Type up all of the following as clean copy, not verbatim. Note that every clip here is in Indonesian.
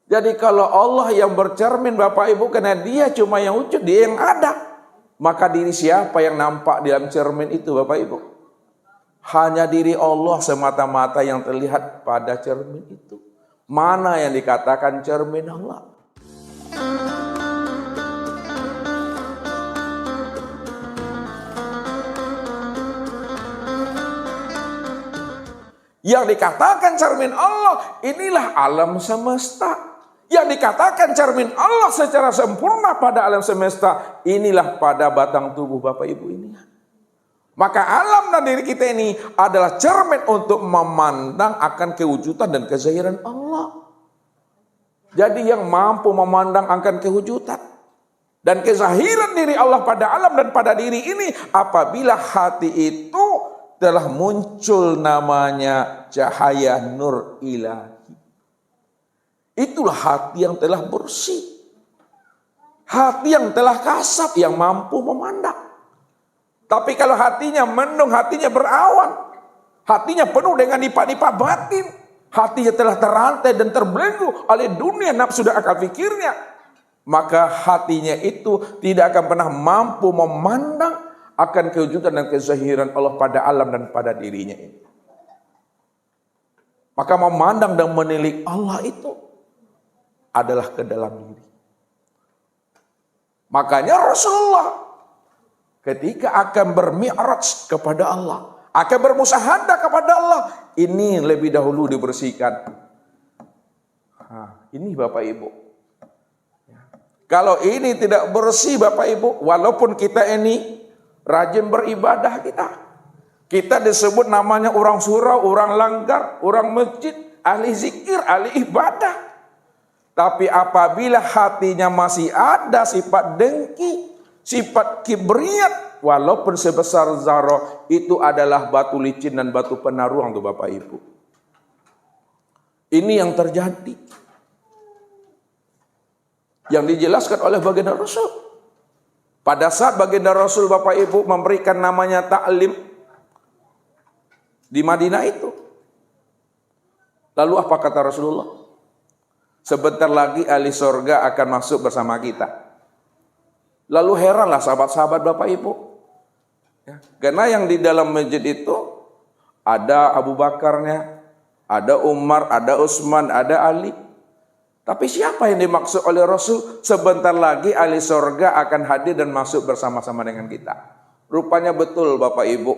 Jadi kalau Allah yang bercermin Bapak Ibu, karena dia cuma yang wujud, dia yang ada. Maka diri siapa yang nampak di dalam cermin itu Bapak Ibu? Hanya diri Allah semata-mata yang terlihat pada cermin itu. Mana yang dikatakan cermin Allah? Yang dikatakan cermin Allah, inilah alam semesta. Yang dikatakan cermin Allah secara sempurna pada alam semesta, inilah pada batang tubuh Bapak Ibu ini. Maka alam dan diri kita ini adalah cermin untuk memandang akan kewujudan dan kezahiran Allah. Jadi yang mampu memandang akan kewujudan dan kezahiran diri Allah pada alam dan pada diri ini, apabila hati itu telah muncul namanya cahaya nur ilahi. Itulah hati yang telah bersih. Hati yang telah kasat, yang mampu memandang. Tapi kalau hatinya mendung, hatinya berawan, hatinya penuh dengan nipa-nipa batin, hatinya telah terantai dan terbelenggu oleh dunia nafsu dan akal fikirnya, maka hatinya itu tidak akan pernah mampu memandang akan kewujudan dan kezahiran Allah pada alam dan pada dirinya ini. Maka memandang dan menilik Allah itu adalah ke dalam diri. Makanya Rasulullah ketika akan bermi'raj kepada Allah, akan bermusyahadah kepada Allah, ini lebih dahulu dibersihkan. Ini Bapak Ibu. Kalau ini tidak bersih Bapak Ibu, walaupun kita ini rajin beribadah, kita disebut namanya orang surau, orang langgar, orang masjid, ahli zikir, ahli ibadah. Tapi apabila hatinya masih ada sifat dengki, sifat kibriat, walaupun sebesar zarah, itu adalah batu licin dan batu penaruang tuh Bapak Ibu. Ini yang terjadi. Yang dijelaskan oleh baginda Rasul. Pada saat baginda Rasul Bapak Ibu memberikan namanya ta'lim di Madinah itu. Lalu apa kata Rasulullah? Sebentar lagi ahli surga akan masuk bersama kita. Lalu heranlah sahabat-sahabat Bapak Ibu. Karena yang di dalam masjid itu ada Abu Bakarnya, ada Umar, ada Utsman, ada Ali. Tapi siapa yang dimaksud oleh Rasul? Sebentar lagi ahli surga akan hadir dan masuk bersama-sama dengan kita. Rupanya betul Bapak Ibu.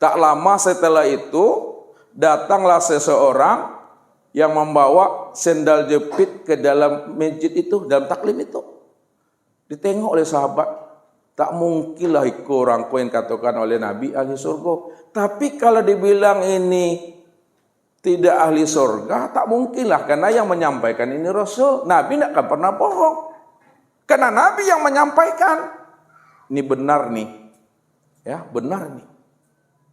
Tak lama setelah itu datanglah seseorang yang membawa sendal jepit ke dalam masjid itu, dalam taklim itu. Ditengok oleh sahabat, tak mungkinlah ikut orang yang katakan oleh Nabi ahli surga. Tapi kalau dibilang ini tidak ahli surga, tak mungkinlah, karena yang menyampaikan ini Rasul. Nabi tidak akan pernah bohong. Karena Nabi yang menyampaikan. Ini benar nih. Ya, benar nih.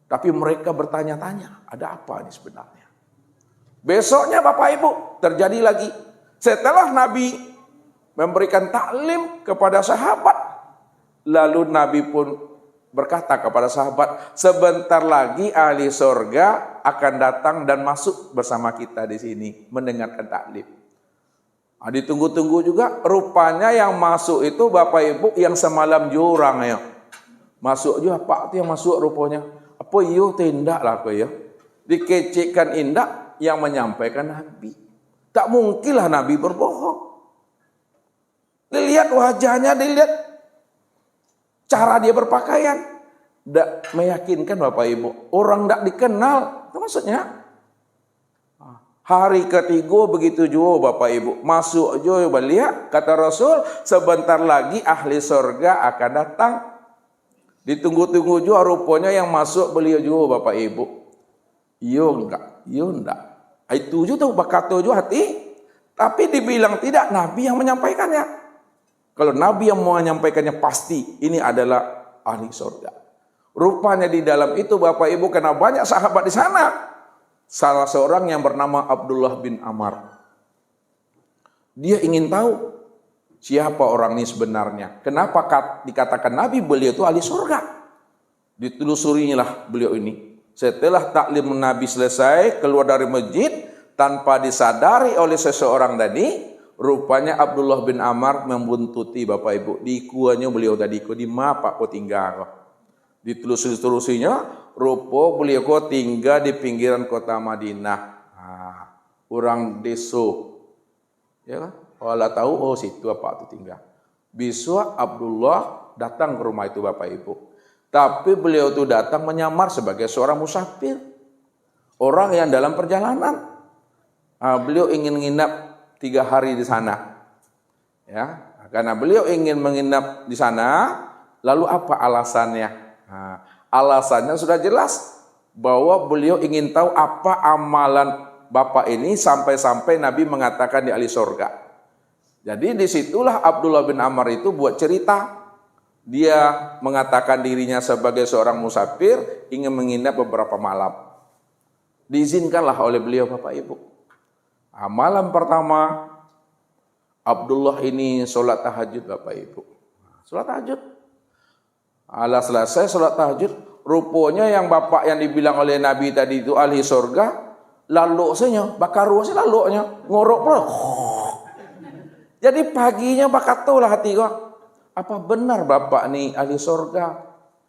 Tapi mereka bertanya-tanya, ada apa ini sebenarnya? Besoknya Bapak Ibu terjadi lagi. Setelah Nabi memberikan taklim kepada sahabat, lalu Nabi pun berkata kepada sahabat, sebentar lagi ahli surga akan datang dan masuk bersama kita di sini mendengarkan taklim. Ditunggu-tunggu juga, rupanya yang masuk itu Bapak Ibu yang semalam jurang ya. Masuk juga Pak itu yang masuk rupanya. Apa iyo tindak lah apa ya? Dikecekkan indak yang menyampaikan Nabi. Tak mungkinlah Nabi berbohong. Dilihat wajahnya, dilihat cara dia berpakaian. Tak meyakinkan Bapak Ibu. Orang tak dikenal. Itu maksudnya. Hari ketiga begitu juga Bapak Ibu. Masuk juga lihat. Kata Rasul, sebentar lagi ahli surga akan datang. Ditunggu-tunggu juga rupanya yang masuk beliau juga Bapak Ibu. Yo enggak. Itu juga berkata juga hati. Tapi dibilang tidak, Nabi yang menyampaikannya. Kalau Nabi yang menyampaikannya pasti ini adalah ahli surga. Rupanya di dalam itu Bapak Ibu, karena banyak sahabat di sana. Salah seorang yang bernama Abdullah bin Amr. Dia ingin tahu siapa orang ini sebenarnya. Kenapa dikatakan Nabi beliau itu ahli surga. Ditelusurinya lah beliau ini. Setelah taklim Nabi selesai, keluar dari masjid, tanpa disadari oleh seseorang tadi, rupanya Abdullah bin Amr membuntuti Bapak Ibu. Di kuanya beliau tadi, di mapak ko tinggal. Ditelusuri-telusinya, rupa beliau ko tinggal di pinggiran kota Madinah. Orang deso. Ya kan? Kalau tahu, oh situ apa itu tinggal. Besok Abdullah datang ke rumah itu Bapak Ibu. Tapi beliau itu datang menyamar sebagai seorang musafir. Orang yang dalam perjalanan. Beliau ingin menginap 3 hari di sana. Ya, karena beliau ingin menginap di sana, lalu apa alasannya? Alasannya sudah jelas bahwa beliau ingin tahu apa amalan Bapak ini sampai-sampai Nabi mengatakan di ahli surga. Jadi disitulah Abdullah bin Amr itu buat cerita. Dia mengatakan dirinya sebagai seorang musafir ingin menginap beberapa malam. Diizinkanlah oleh beliau Bapak Ibu. Malam pertama Abdullah ini sholat tahajud Bapak Ibu. Sholat tahajud. Selesai sholat tahajud, rupanya yang bapak yang dibilang oleh Nabi tadi itu ahli surga, lalu senya, bakar ruasnya lalunya, ngorok pula. Jadi paginya bakal tahu lah hati gua. Apa benar bapak nih ahli surga?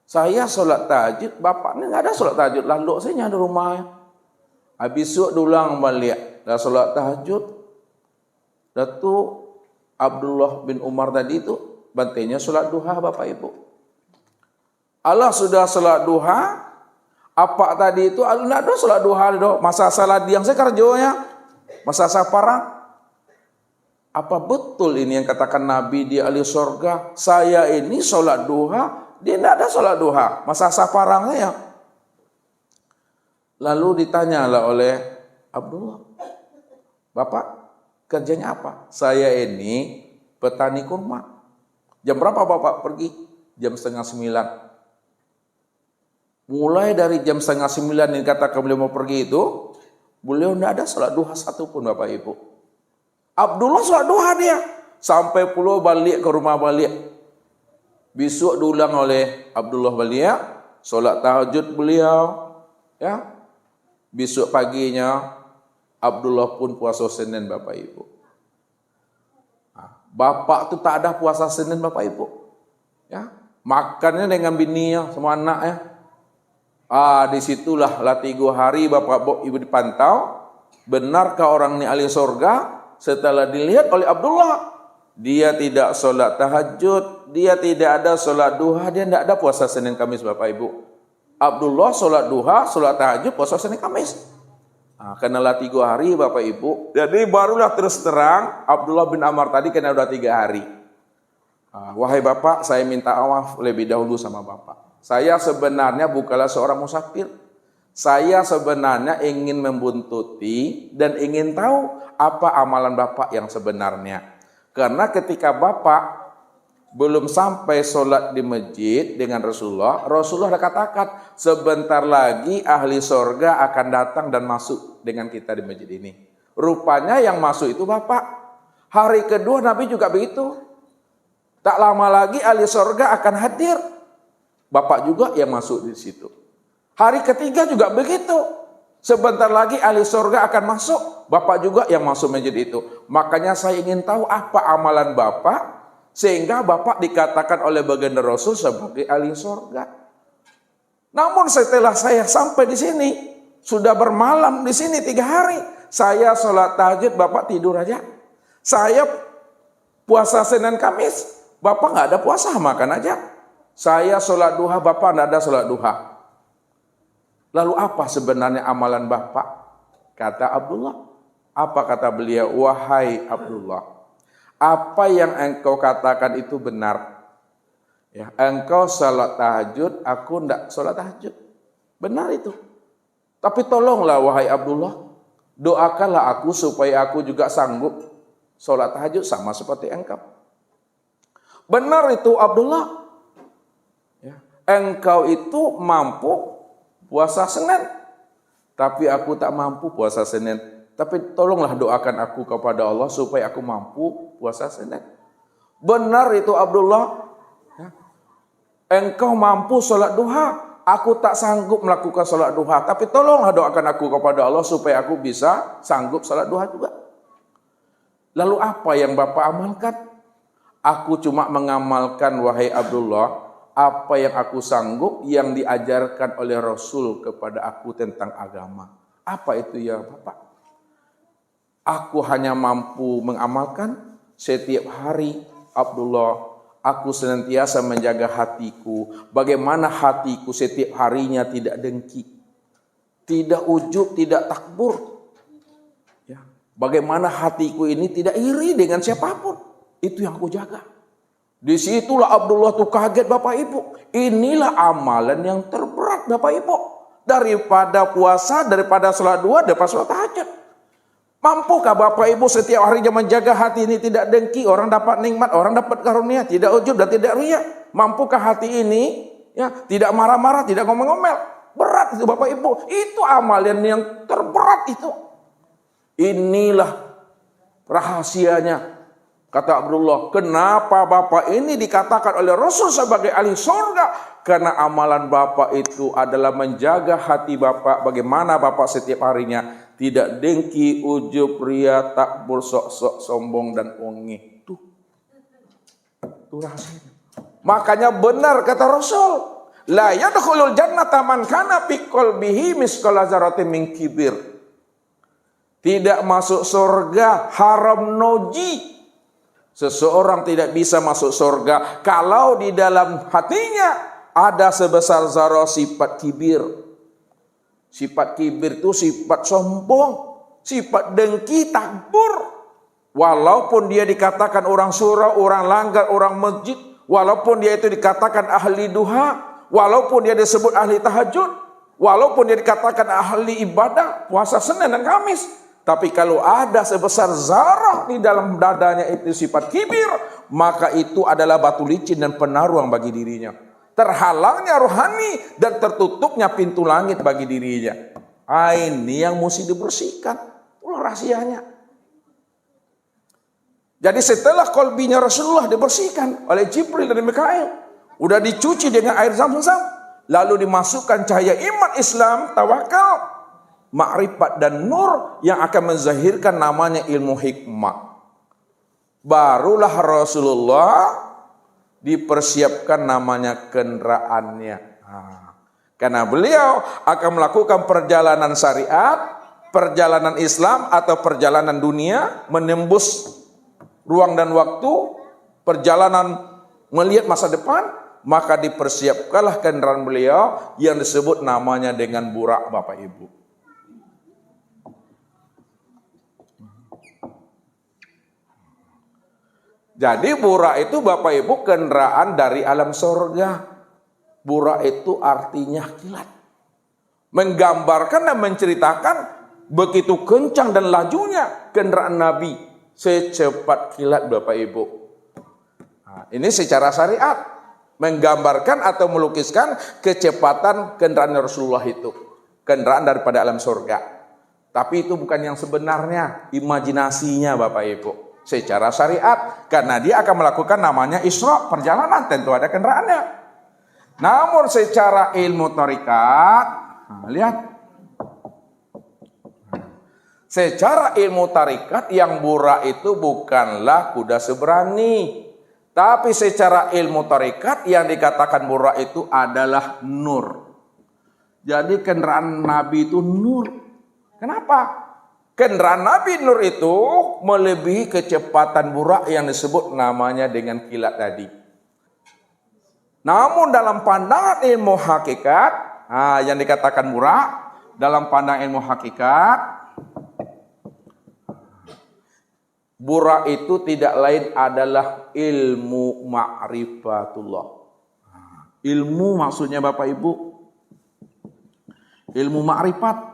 Saya sholat tahajud, bapak ini nggak ada sholat tahajud, lalu senya di rumahnya. Habis itu dulang balik, dah sholat tahajud. Datu Abdullah bin Umar tadi itu bantainya sholat duha Bapak Ibu. Allah sudah sholat duha. Apa tadi itu? Allah ada sholat duha do. Masa salat diang saya kerjonya. Masa saparang. Apa betul ini yang katakan Nabi di ahli surga? Saya ini sholat duha, dia tidak ada sholat duha. Masa saparang saya. Lalu ditanyalah oleh Abdullah, Bapak kerjanya apa? Saya ini petani kurma. Jam berapa Bapak pergi? Jam 8:30. Mulai dari jam 8:30 yang katakan beliau mau pergi itu, beliau tidak ada sholat duha satupun Bapak Ibu. Abdullah sholat duha dia. Sampai pulau balik ke rumah balik. Besok diulang oleh Abdullah balik. Sholat tahajud beliau. Ya. Besok paginya Abdullah pun puasa Senin Bapak Ibu. Bapak tu tak ada puasa Senin Bapak Ibu. Ya, makannya dengan bininya sama anaknya. Disitulah lah 3 hari Bapak Ibu dipantau. Benarkah orang ini ahli surga? Setelah dilihat oleh Abdullah, dia tidak sholat tahajud, dia tidak ada sholat duha, dia tidak ada puasa Senin Kamis Bapak Ibu. Abdullah sholat duha, sholat tahajud, puasa Senin Kamis. Kenalah 3 hari Bapak Ibu. Jadi barulah terus terang Abdullah bin Amr tadi kena udah 3 hari. Wahai Bapak, saya minta maaf lebih dahulu sama Bapak. Saya sebenarnya bukanlah seorang musafir. Saya sebenarnya ingin membuntuti dan ingin tahu apa amalan Bapak yang sebenarnya. Karena ketika Bapak belum sampai sholat di masjid dengan Rasulullah, Rasulullah sudah katakan sebentar lagi ahli surga akan datang dan masuk dengan kita di masjid ini. Rupanya yang masuk itu Bapak. Hari kedua Nabi juga begitu. Tak lama lagi ahli surga akan hadir. Bapak juga yang masuk di situ. Hari ketiga juga begitu. Sebentar lagi ahli surga akan masuk. Bapak juga yang masuk masjid itu. Makanya saya ingin tahu apa amalan Bapak. Sehingga Bapak dikatakan oleh baginda Rasul sebagai ahli surga. Namun setelah saya sampai di sini. Sudah bermalam di sini 3 hari. Saya sholat tahajud, Bapak tidur aja. Saya puasa Senin Kamis. Bapak nggak ada puasa, makan aja. Saya sholat duha, Bapak nggak ada sholat duha. Lalu apa sebenarnya amalan Bapak? Kata Abdullah. Apa kata beliau? Wahai Abdullah, apa yang engkau katakan itu benar. Ya, engkau sholat tahajud, aku tidak sholat tahajud. Benar itu. Tapi tolonglah wahai Abdullah, doakanlah aku supaya aku juga sanggup sholat tahajud sama seperti engkau. Benar itu Abdullah. Ya, engkau itu mampu puasa Senin, tapi aku tak mampu puasa Senin. Tapi tolonglah doakan aku kepada Allah supaya aku mampu puasa Senin. Benar itu Abdullah. Ya. Engkau mampu sholat duha, aku tak sanggup melakukan salat duha, tapi tolonglah doakan aku kepada Allah supaya aku bisa sanggup salat duha juga. Lalu apa yang Bapak amalkan? Aku cuma mengamalkan, wahai Abdullah, apa yang aku sanggup yang diajarkan oleh Rasul kepada aku tentang agama. Apa itu ya Bapak? Aku hanya mampu mengamalkan setiap hari, Abdullah, aku senantiasa menjaga hatiku. Bagaimana hatiku setiap harinya tidak dengki, tidak ujub, tidak takbur. Ya. Bagaimana hatiku ini tidak iri dengan siapapun. Itu yang aku jaga. Disitulah Abdullah tuh kaget Bapak Ibu. Inilah amalan yang terberat Bapak Ibu. Daripada puasa, daripada sholat duha, daripada sholat tahajud. Mampukah Bapak Ibu setiap harinya menjaga hati ini tidak dengki, orang dapat nikmat, orang dapat karunia, tidak ujub dan tidak riya? Mampukah hati ini ya tidak marah-marah, tidak ngomel-ngomel? Berat itu Bapak Ibu. Itu amalan yang terberat itu. Inilah rahasianya. Kata Abdullah, kenapa Bapak ini dikatakan oleh Rasul sebagai ahli surga? Karena amalan Bapak itu adalah menjaga hati Bapak. Bagaimana Bapak setiap harinya tidak dengki, ujub, riya, takbur, sok-sok, sombong dan ongeh. Tuh rahasianya. Makanya benar kata Rasul, la yadkhulul jannata man kana fi qalbihi misqala dzarratin min kibir. Tidak masuk surga haram noji. Seseorang tidak bisa masuk surga kalau di dalam hatinya ada sebesar zarah sifat kibir. Sifat kibir itu sifat sombong, sifat dengki, takbur. Walaupun dia dikatakan orang surau, orang langgar, orang masjid, walaupun dia itu dikatakan ahli duha, walaupun dia disebut ahli tahajud, walaupun dia dikatakan ahli ibadah, puasa Senin dan Kamis. Tapi kalau ada sebesar zarah di dalam dadanya itu sifat kibir, maka itu adalah batu licin dan penaruang bagi dirinya. Terhalangnya rohani dan tertutupnya pintu langit bagi dirinya. Ini yang mesti dibersihkan. Itulah rahasianya. Jadi setelah kolbinya Rasulullah dibersihkan oleh Jibril dan Mikail, udah dicuci dengan air Zam-Zam, lalu dimasukkan cahaya iman Islam, tawakal, makrifat dan nur yang akan menzahirkan namanya ilmu hikmah. Barulah Rasulullah dipersiapkan namanya kendaraannya. Karena beliau akan melakukan perjalanan syariat, perjalanan Islam atau perjalanan dunia, menembus ruang dan waktu, perjalanan melihat masa depan, maka dipersiapkanlah kendaraan beliau yang disebut namanya dengan burak Bapak Ibu. Jadi burak itu Bapak Ibu kendaraan dari alam surga. Burak itu artinya kilat. Menggambarkan dan menceritakan begitu kencang dan lajunya kendaraan Nabi. Secepat kilat Bapak Ibu. Nah, ini secara syariat. Menggambarkan atau melukiskan kecepatan kendaraan Rasulullah itu. Kendaraan daripada alam surga. Tapi itu bukan yang sebenarnya. Imajinasinya Bapak Ibu. Secara syariat, karena dia akan melakukan namanya Isra, perjalanan, tentu ada kendaraannya. Namun secara ilmu tarikat, lihat, secara ilmu tarikat yang burak itu bukanlah kuda seberani, tapi secara ilmu tarikat yang dikatakan burak itu adalah nur. Jadi kendaraan Nabi itu nur. Kenapa? Kendaraan Nabi Nur itu melebihi kecepatan burak yang disebut namanya dengan kilat tadi. Namun dalam pandangan ilmu hakikat, yang dikatakan burak, dalam pandangan ilmu hakikat, burak itu tidak lain adalah ilmu ma'rifatullah. Ilmu maksudnya Bapak Ibu, ilmu ma'rifat.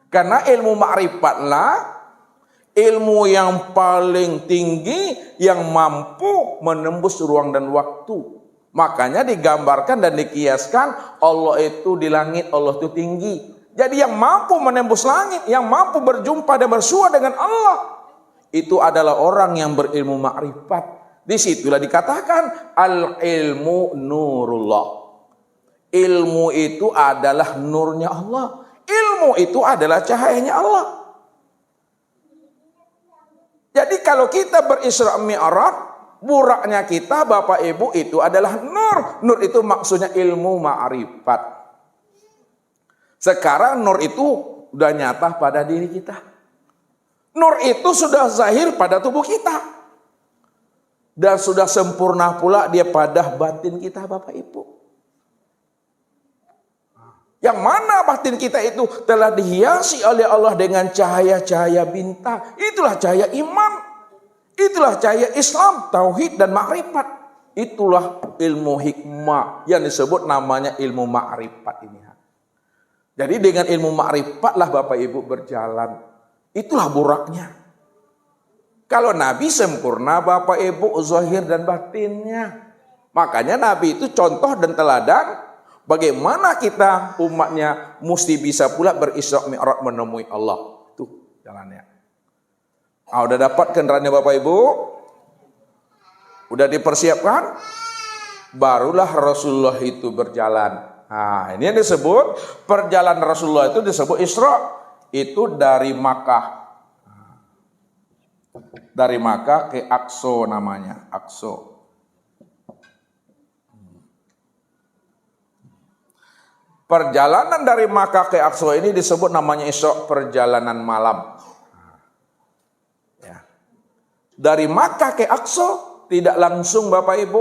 Karena ilmu ma'rifatlah ilmu yang paling tinggi yang mampu menembus ruang dan waktu. Makanya digambarkan dan dikiaskan Allah itu di langit, Allah itu tinggi. Jadi yang mampu menembus langit, yang mampu berjumpa dan bersua dengan Allah, itu adalah orang yang berilmu ma'rifat. Disitulah dikatakan al-ilmu nurullah. Ilmu itu adalah nurnya Allah. Ilmu itu adalah cahayanya Allah. Jadi kalau kita berisra mi'raj, buraknya kita Bapak Ibu itu adalah nur. Nur itu maksudnya ilmu ma'rifat. Sekarang nur itu sudah nyata pada diri kita. Nur itu sudah zahir pada tubuh kita. Dan sudah sempurna pula dia pada batin kita Bapak Ibu. Yang mana batin kita itu telah dihiasi oleh Allah dengan cahaya-cahaya bintang. Itulah cahaya iman. Itulah cahaya Islam, tauhid dan makrifat. Itulah ilmu hikmah yang disebut namanya ilmu makrifat ini. Jadi dengan ilmu makrifatlah Bapak Ibu berjalan. Itulah buraknya. Kalau Nabi sempurna Bapak Ibu zahir dan batinnya. Makanya Nabi itu contoh dan teladan bagaimana kita umatnya mesti bisa pula berisra mi'raj menemui Allah. Tuh jalannya. Udah dapat kendaraannya Bapak Ibu? Udah dipersiapkan? Barulah Rasulullah itu berjalan. Nah, ini yang disebut perjalanan Rasulullah itu disebut Isra. Itu dari Makkah. Dari Makkah ke Aqsa namanya, Aqsa. Perjalanan dari Makkah ke Aqsa ini disebut namanya Isra, perjalanan malam. Ya. Dari Makkah ke Aqsa tidak langsung Bapak Ibu.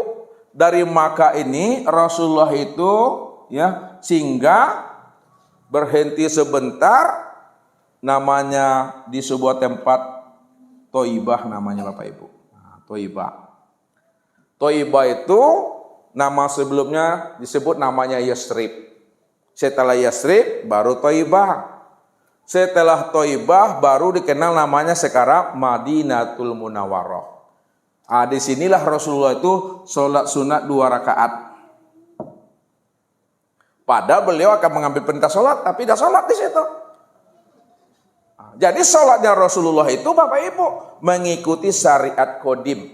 Dari Makkah ini Rasulullah itu ya singgah berhenti sebentar namanya di sebuah tempat Thaibah namanya Bapak Ibu. Nah, Thaibah. Thaibah itu nama sebelumnya disebut namanya Yasrib. Setelah Yasrib baru Thaibah. Setelah Thaibah baru dikenal namanya sekarang Madinatul Munawwarah. Di sinilah Rasulullah itu sholat sunat 2 rakaat. Padahal beliau akan mengambil perintah sholat, tapi tidak sholat di situ. Jadi sholatnya Rasulullah itu Bapak Ibu mengikuti syariat kodim.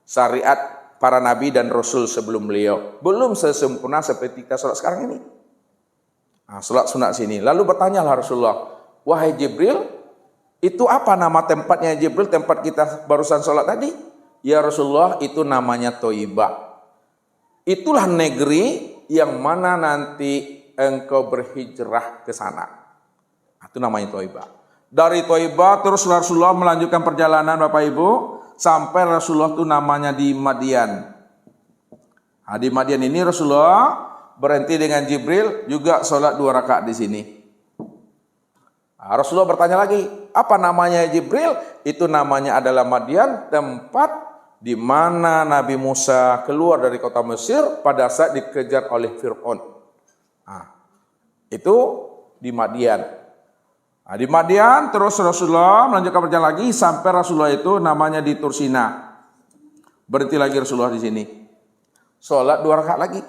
Syariat para nabi dan rasul sebelum beliau. Belum sesempurna seperti kita sholat sekarang ini. Sholat sunat sini. Lalu bertanyalah Rasulullah, wahai Jibril, itu apa nama tempatnya Jibril, tempat kita barusan sholat tadi? Ya Rasulullah, itu namanya Thaibah. Itulah negeri yang mana nanti engkau berhijrah ke sana. Itu namanya Thaibah. Dari Thaibah terus Rasulullah melanjutkan perjalanan Bapak Ibu sampai Rasulullah itu namanya di Madian. Di Madian ini Rasulullah berhenti dengan Jibril juga sholat 2 rakaat di sini. Rasulullah bertanya lagi, apa namanya Jibril? Itu namanya adalah Madian, tempat di mana Nabi Musa keluar dari kota Mesir pada saat dikejar oleh Fir'aun. Itu di Madian. Di Madian terus Rasulullah melanjutkan perjalanan lagi sampai Rasulullah itu namanya di Tursina. Berhenti lagi Rasulullah di sini. Sholat 2 rakaat lagi.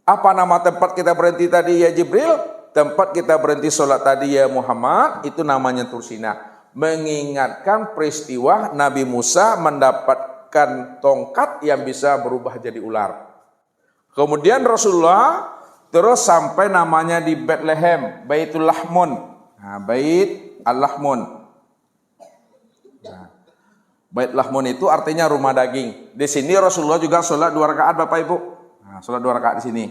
Apa nama tempat kita berhenti tadi ya Jibril? Tempat kita berhenti sholat tadi ya Muhammad, itu namanya Tursina. Mengingatkan peristiwa Nabi Musa mendapatkan tongkat yang bisa berubah jadi ular. Kemudian Rasulullah terus sampai namanya di Bethlehem, Baitul Lahmun. Bait Al-Lahmun. Bait Lahmun itu artinya rumah daging. Di sini Rasulullah juga sholat 2 rakaat Bapak Ibu. Sholat 2 rakaat di sini.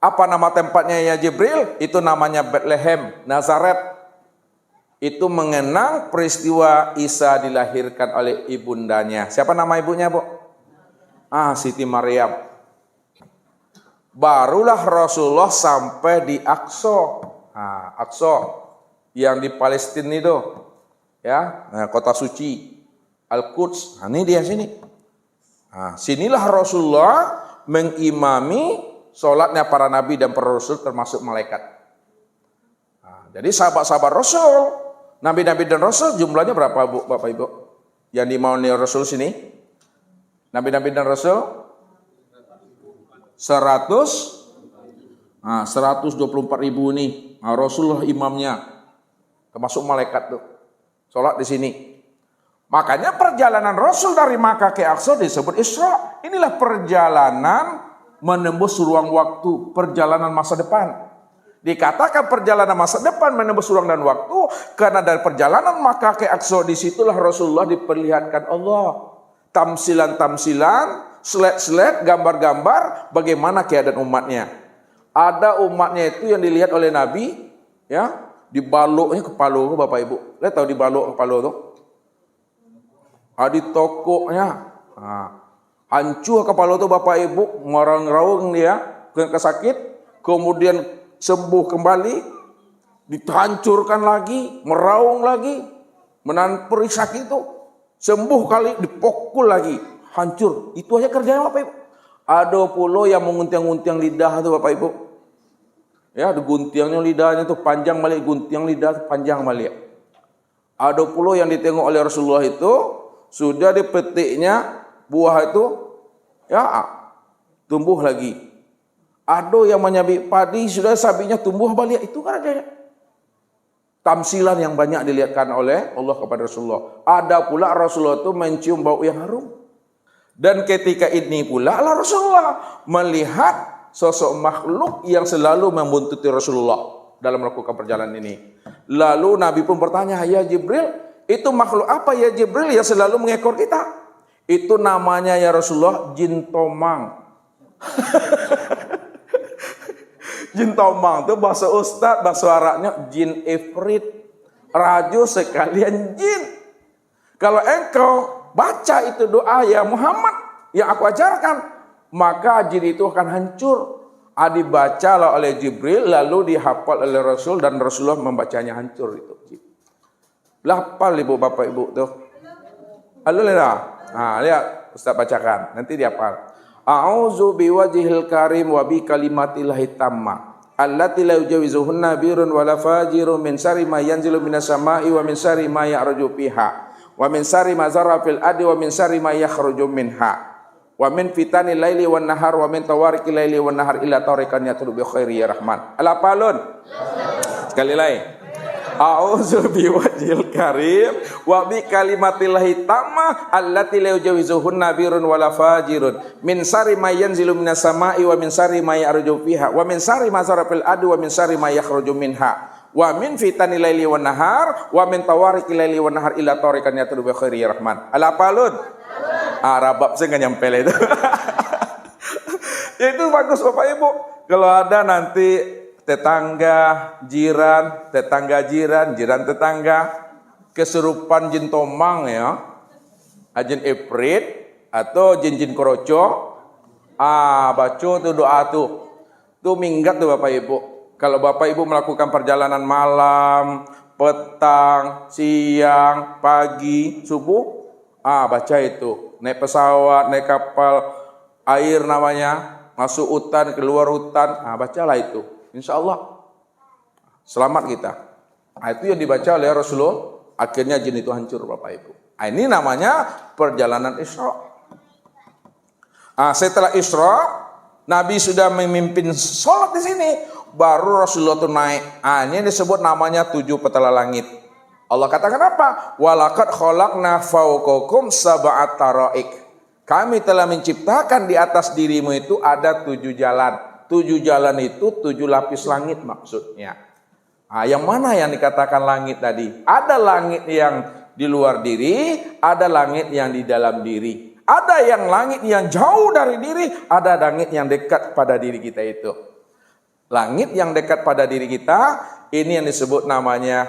Apa nama tempatnya ya Jibril? Itu namanya Bethlehem, Nazaret. Itu mengenang peristiwa Isa dilahirkan oleh ibundanya. Siapa nama ibunya, Bu? Siti Maryam. Barulah Rasulullah sampai di Aqsa. Aqsa yang di Palestina itu. Ya, kota suci Al-Quds. Ini dia sini. Sinilah Rasulullah mengimami sholatnya para nabi dan para rasul termasuk malaikat. Jadi sahabat-sahabat Rasul, nabi-nabi dan rasul jumlahnya berapa Bu, Bapak Ibu? Yang dimauni Rasul sini? Nabi-nabi dan rasul 124.000 nih. Rasulullah imamnya termasuk malaikat tuh. Sholat di sini. Makanya perjalanan Rasul dari Makkah ke Aqsa disebut Isra. Inilah perjalanan menembus ruang waktu, perjalanan masa depan. Dikatakan perjalanan masa depan menembus ruang dan waktu karena dari perjalanan Makkah ke Aqsa disitulah Rasulullah diperlihatkan Allah. Tamsilan-tamsilan, slide-slide, gambar-gambar bagaimana keadaan umatnya. Ada umatnya itu yang dilihat oleh Nabi, ya, dibaloknya kepala itu Bapak Ibu. Lihat tahu dibalok kepala itu? Di tokonya, hancur kepala itu Bapak Ibu, merang-raung dia, kena sakit, kemudian sembuh kembali, dihancurkan lagi, meraung lagi, menahan perih sakit itu, sembuh kali, dipukul lagi, hancur. Itu aja kerjanya Bapak Ibu. Ada pula yang menguntiang-untiang lidah itu Bapak Ibu. Ya, diguntiangnya lidahnya itu panjang balik, guntiang lidah panjang balik. Ada pula yang ditengok oleh Rasulullah itu, sudah dipetiknya buah itu, ya, tumbuh lagi. Ada yang menyabit padi, sudah sabinya tumbuh balik. Itu kan adanya. Tamsilan yang banyak dilihatkan oleh Allah kepada Rasulullah. Ada pula Rasulullah itu mencium bau yang harum. Dan ketika ini pula Rasulullah melihat sosok makhluk yang selalu membuntuti Rasulullah dalam melakukan perjalanan ini. Lalu Nabi pun bertanya, ya Jibril, itu makhluk apa ya Jibril yang selalu mengekor kita? Itu namanya ya Rasulullah jin tomang. Jin tomang itu bahasa Ustaz, bahasa Arabnya jin ifrit. Raja sekalian jin. Kalau engkau baca itu doa ya Muhammad yang aku ajarkan, maka jin itu akan hancur. Dibacalah oleh Jibril, lalu dihafal oleh Rasul dan Rasulullah membacanya hancur itu. Hafal Ibu Bapak Ibu tuh. Halo lihat. Lihat Ustaz bacakan, nanti dihafal. A'udzu biwajhil karim wa bi kalimatillahi tamma allati la yujawizuhunna birun wala fajirun min syarri ma yanzilu minas sama'i wa min syarri ma ya'ruju fiha wa min syarri ma zarra fil ardi wa min syarri ma yakhruju minha wa min fitanil laili wan nahar wa min tawariqil laili wan nahar illa tariqan yatlu bi khairi ya rahman. Alapalun. Sekali lagi. A'udzu biwajhil karim wa bi kalimatillahi tammah allati la yujawizuhunna birun wala fajirun min syarri ma yanzilu minas sama'i wa min syarri ma ya'ruju fiha wa min syarri ma zarra fil ardi wa min syarri ma yakhruju minha wa min fitanil laili wan nahar wa min tawariqil laili wan nahar illa tariqan yatlu bi khairi ya rahman. Alapalun. Rabab saya enggak nyampe itu. Ya itu bagus Bapak Ibu. Kalau ada nanti tetangga, jiran, tetangga kesurupan jin tomang ya, jin ifrit atau jin kroco, baca tuh doa tuh minggat tuh Bapak Ibu. Kalau Bapak Ibu melakukan perjalanan malam, petang, siang, pagi, subuh, baca itu. Naik pesawat, naik kapal air namanya, masuk hutan, keluar hutan, bacalah itu. Insya Allah selamat kita. Itu yang dibaca oleh Rasulullah. Akhirnya jin itu hancur Bapak Ibu. Ini namanya perjalanan Isra. Setelah Isra, Nabi sudah memimpin sholat di sini. Baru Rasulullah itu naik. Ini disebut namanya 7 petala langit. Allah katakan apa? Walaqad khalaqna fawqakum sab'at taraik. Kami telah menciptakan di atas dirimu itu ada 7 jalan. 7 jalan itu 7 lapis langit maksudnya. Yang mana yang dikatakan langit tadi? Ada langit yang di luar diri, ada langit yang di dalam diri. Ada yang langit yang jauh dari diri, ada langit yang dekat pada diri kita itu. Langit yang dekat pada diri kita, ini yang disebut namanya